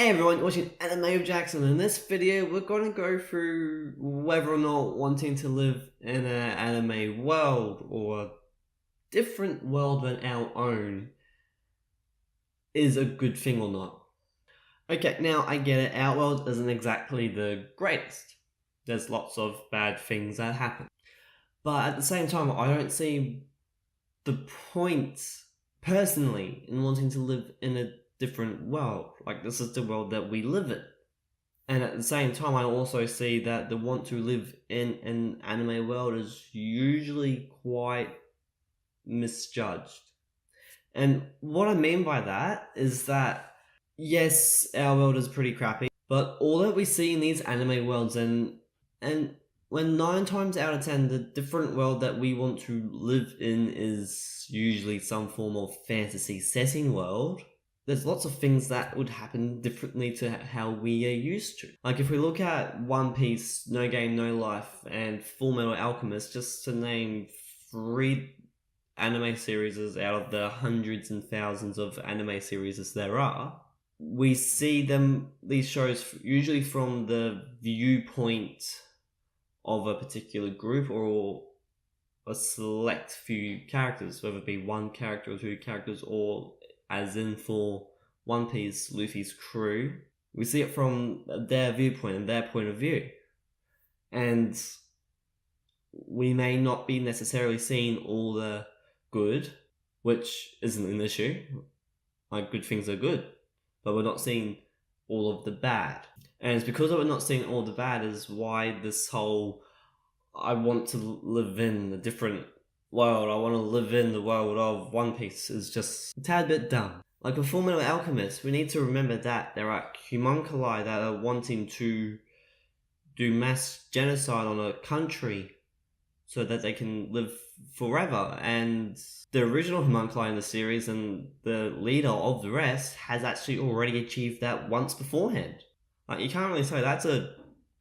Hey everyone, you're watching Anime with Jackson. In this video, we're going to go through whether or not wanting to live in an anime world or a different world than our own is a good thing or not. Okay, now I get it, our world isn't exactly the greatest. There's lots of bad things that happen. But at the same time, I don't see the point, personally, in wanting to live in a different world. Like, this is the world that we live in. And at the same time, I also see that the want to live in an anime world is usually quite misjudged. And what I mean by that is that, yes, our world is pretty crappy, but all that we see in these anime worlds and when 9 times out of 10, the different world that we want to live in is usually some form of fantasy setting world, there's lots of things that would happen differently to how we are used to. Like if we look at One Piece, No Game, No Life, and Full Metal Alchemist, just to name 3 anime series out of the hundreds and thousands of anime series there are, we see these shows usually from the viewpoint of a particular group or a select few characters, whether it be one character or 2 characters, or as in for One Piece, Luffy's crew, we see it from their viewpoint and their point of view. And we may not be necessarily seeing all the good, which isn't an issue. Like, good things are good, but we're not seeing all of the bad. And it's because we're not seeing all the bad is why this whole I want to live in a different world, I want to live in the world of One Piece is just a tad bit dumb. Like with Full Metal Alchemist, we need to remember that there are homunculi that are wanting to do mass genocide on a country so that they can live forever, and the original homunculi in the series and the leader of the rest has actually already achieved that once beforehand. Like, you can't really say that's a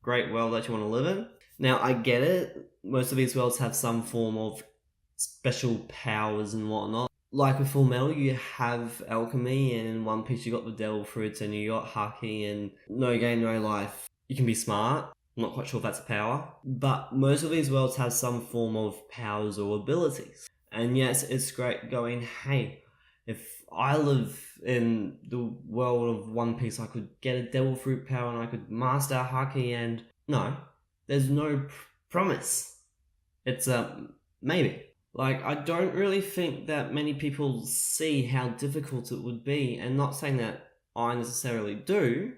great world that you want to live in. Now, I get it, most of these worlds have some form of special powers and whatnot. Like with Full Metal, you have alchemy, and in One Piece you got the Devil Fruits, and you got Haki, and No Game, No Life. You can be smart. I'm not quite sure if that's a power. But most of these worlds have some form of powers or abilities. And yes, it's great going, hey, if I live in the world of One Piece, I could get a Devil Fruit power and I could master Haki, and no, there's no promise. It's a maybe. Like, I don't really think that many people see how difficult it would be, and not saying that I necessarily do,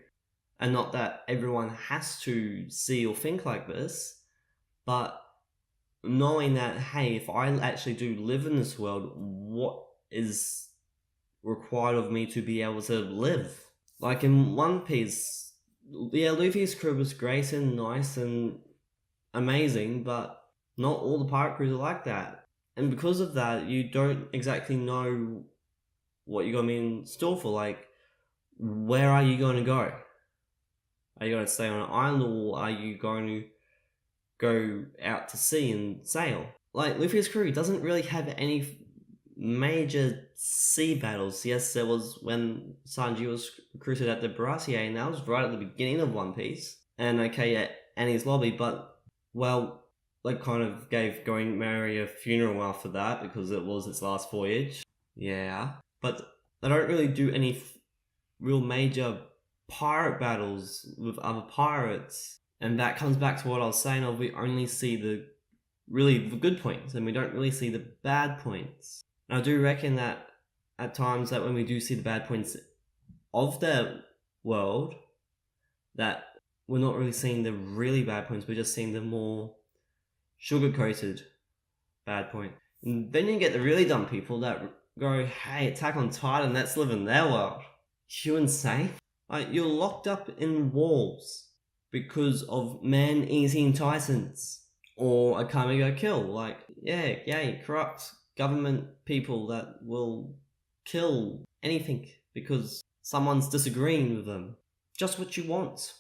and not that everyone has to see or think like this, but knowing that, hey, if I actually do live in this world, what is required of me to be able to live? Like in One Piece, yeah, Luffy's crew was great and nice and amazing, but not all the pirate crews are like that. And because of that, you don't exactly know what you're going to be in store for. Like, where are you going to go? Are you going to stay on an island, or are you going to go out to sea and sail? Like, Luffy's crew doesn't really have any major sea battles. Yes, there was when Sanji was recruited at the Baratie, and that was right at the beginning of One Piece. And okay, at Annie's Lobby, but, well, like, kind of gave Going Merry a funeral after that because it was its last voyage. Yeah. But they don't really do any real major pirate battles with other pirates. And that comes back to what I was saying of we only see the good points and we don't really see the bad points. And I do reckon that at times that when we do see the bad points of the world, that we're not really seeing the really bad points, we're just seeing the more sugar-coated bad point. And then you get the really dumb people that go, hey, Attack on Titan, let's live in their world. You insane? Like, you're locked up in walls because of man-eating titans or a Kami Ga Kill. Like, yeah, yay, corrupt government people that will kill anything because someone's disagreeing with them. Just what you want.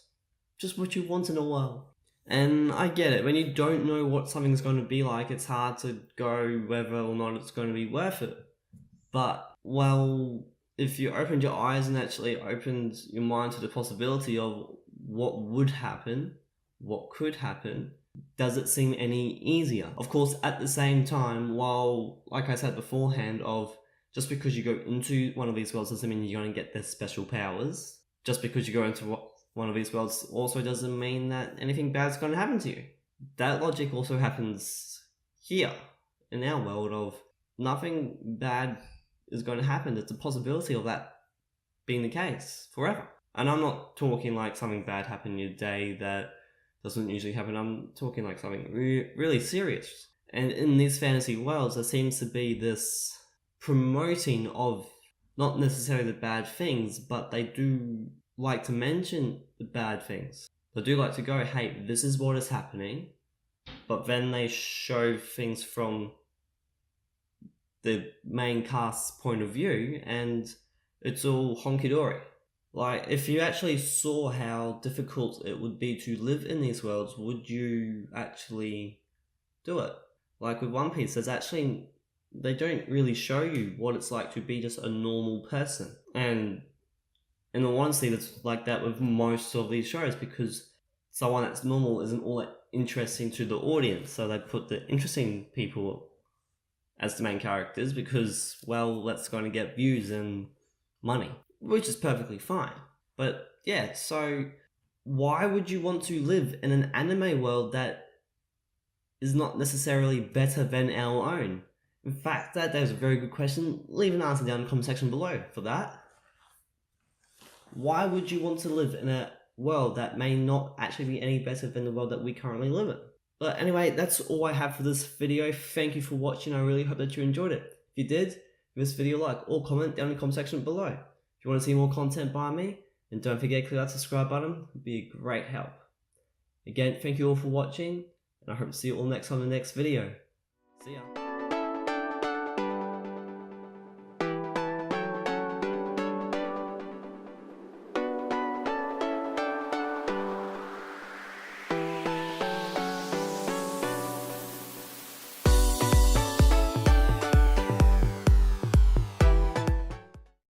Just what you want in a world. And I get it, when you don't know what something's going to be like, it's hard to go whether or not it's going to be worth it. But, well, if you opened your eyes and actually opened your mind to the possibility of what would happen, what could happen, does it seem any easier? Of course, at the same time, while, like I said beforehand, of just because you go into one of these worlds doesn't mean you're going to get their special powers. Just because you go into one of these worlds also doesn't mean that anything bad's going to happen to you. That logic also happens here, in our world, of nothing bad is going to happen. There's a possibility of that being the case forever. And I'm not talking like something bad happened in your day that doesn't usually happen. I'm talking like something really serious. And in these fantasy worlds, there seems to be this promoting of not necessarily the bad things, but they do like to mention the bad things. They do like to go, hey, this is what is happening, but then they show things from the main cast's point of view, and it's all honky-dory. Like, if you actually saw how difficult it would be to live in these worlds, would you actually do it? Like with One Piece, they don't really show you what it's like to be just a normal person. And in all honesty, that's like that with most of these shows, because someone that's normal isn't all that interesting to the audience, so they put the interesting people as the main characters because, well, that's going to get views and money, which is perfectly fine. But yeah, so why would you want to live in an anime world that is not necessarily better than our own? In fact, that is a very good question. Leave an answer down in the comment section below for that. Why would you want to live in a world that may not actually be any better than the world that we currently live in? But anyway, that's all I have for this video. Thank you for watching. I really hope that you enjoyed it. If you did, give this video a like or comment down in the comment section below. If you want to see more content by me, then don't forget to click that subscribe button. It would be a great help. Again, thank you all for watching, and I hope to see you all next time in the next video. See ya.